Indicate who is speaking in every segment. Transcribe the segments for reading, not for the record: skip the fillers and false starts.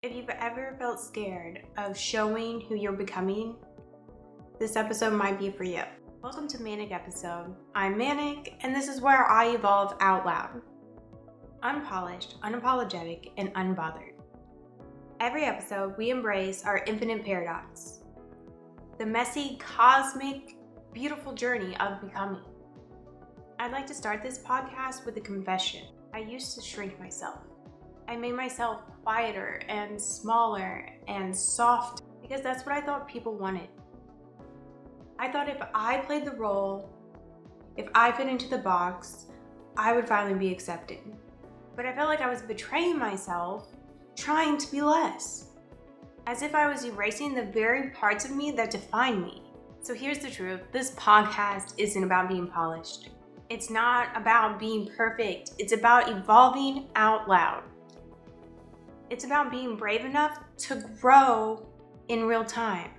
Speaker 1: If you've ever felt scared of showing who you're becoming, this episode might be for you. Welcome to Manic Episode. I'm Manic, and this is where I evolve out loud. Unpolished, unapologetic, and unbothered. Every episode, we embrace our infinite paradox. The messy, cosmic, beautiful journey of becoming. I'd like to start this podcast with a confession. I used to shrink myself. I made myself quieter and smaller and soft because that's what I thought people wanted. I thought if I played the role, if I fit into the box, I would finally be accepted. But I felt like I was betraying myself, trying to be less, as if I was erasing the very parts of me that define me. So here's the truth. This podcast isn't about being polished. It's not about being perfect. It's about evolving out loud. It's about being brave enough to grow in real time.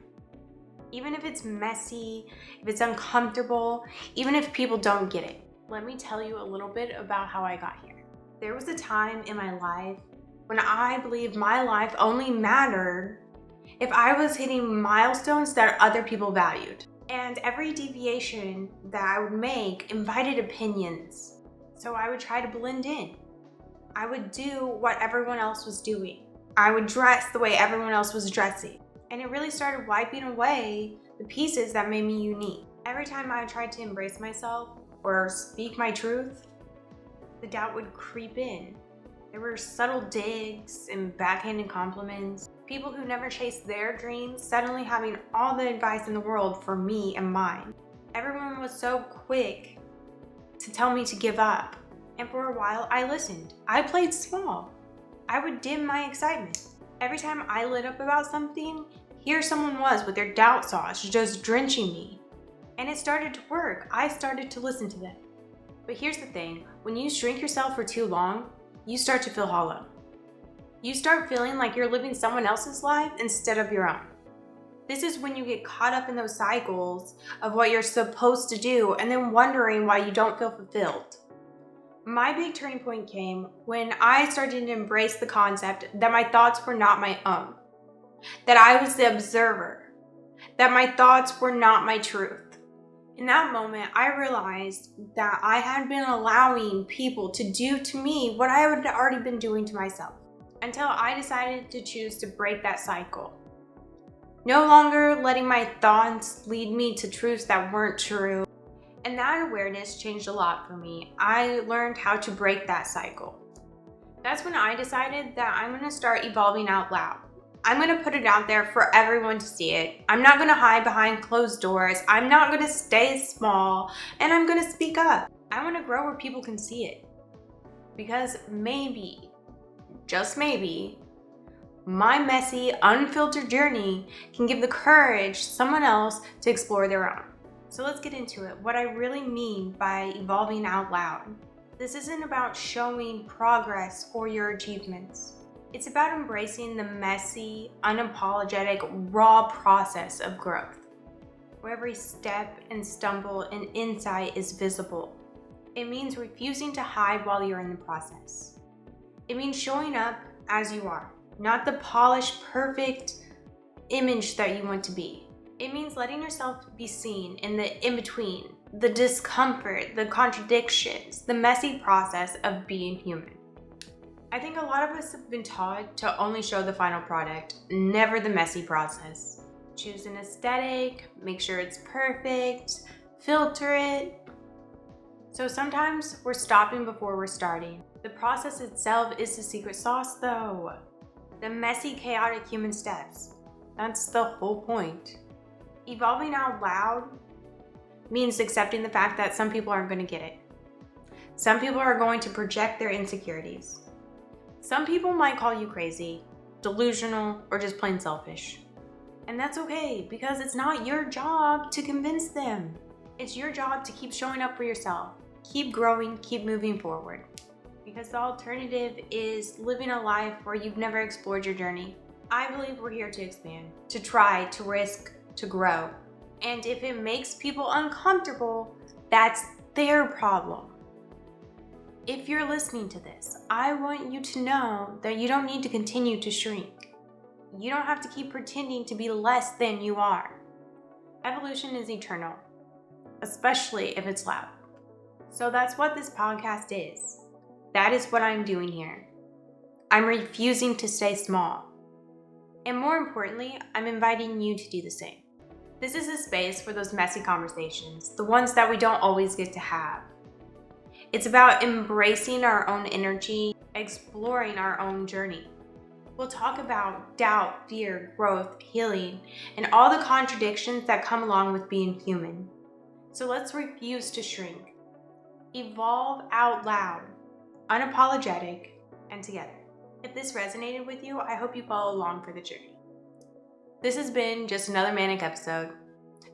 Speaker 1: Even if it's messy, if it's uncomfortable, even if people don't get it. Let me tell you a little bit about how I got here. There was a time in my life when I believed my life only mattered if I was hitting milestones that other people valued. And every deviation that I would make invited opinions. So I would try to blend in. I would do what everyone else was doing. I would dress the way everyone else was dressing. And it really started wiping away the pieces that made me unique. Every time I tried to embrace myself or speak my truth, the doubt would creep in. There were subtle digs and backhanded compliments. People who never chased their dreams suddenly having all the advice in the world for me and mine. Everyone was so quick to tell me to give up. And for a while, I listened. I played small. I would dim my excitement. Every time I lit up about something, here someone was with their doubt sauce just drenching me. And it started to work. I started to listen to them. But here's the thing. When you shrink yourself for too long, you start to feel hollow. You start feeling like you're living someone else's life instead of your own. This is when you get caught up in those cycles of what you're supposed to do and then wondering why you don't feel fulfilled. My big turning point came when I started to embrace the concept that my thoughts were not my own, that I was the observer, that my thoughts were not my truth. In that moment, I realized that I had been allowing people to do to me what I had already been doing to myself, until I decided to choose to break that cycle. No longer letting my thoughts lead me to truths that weren't true. And that awareness changed a lot for me. I learned how to break that cycle. That's when I decided that I'm going to start evolving out loud. I'm going to put it out there for everyone to see it. I'm not going to hide behind closed doors. I'm not going to stay small, and I'm going to speak up. I want to grow where people can see it. Because maybe, just maybe, my messy, unfiltered journey can give the courage to someone else to explore their own. So let's get into it. What I really mean by evolving out loud. This isn't about showing progress or your achievements. It's about embracing the messy, unapologetic, raw process of growth, where every step and stumble and insight is visible. It means refusing to hide while you're in the process. It means showing up as you are, not the polished, perfect image that you want to be. It means letting yourself be seen in the in-between, the discomfort, the contradictions, the messy process of being human. I think a lot of us have been taught to only show the final product, never the messy process. Choose an aesthetic, make sure it's perfect, filter it. So sometimes we're stopping before we're starting. The process itself is the secret sauce though. The messy, chaotic human steps. That's the whole point. Evolving out loud means accepting the fact that some people aren't going to get it. Some people are going to project their insecurities. Some people might call you crazy, delusional, or just plain selfish. And that's okay, because it's not your job to convince them. It's your job to keep showing up for yourself. Keep growing, keep moving forward. Because the alternative is living a life where you've never explored your journey. I believe we're here to expand, to try, to risk, to grow. And if it makes people uncomfortable, that's their problem. If you're listening to this, I want you to know that you don't need to continue to shrink. You don't have to keep pretending to be less than you are. Evolution is eternal, especially if it's loud. So that's what this podcast is. That is what I'm doing here. I'm refusing to stay small. And more importantly, I'm inviting you to do the same. This is a space for those messy conversations, the ones that we don't always get to have. It's about embracing our own energy, exploring our own journey. We'll talk about doubt, fear, growth, healing, and all the contradictions that come along with being human. So let's refuse to shrink. Evolve out loud, unapologetic, and together. If this resonated with you, I hope you follow along for the journey. This has been just another manic episode.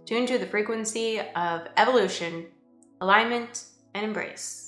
Speaker 1: Tune to the frequency of evolution, alignment, and embrace.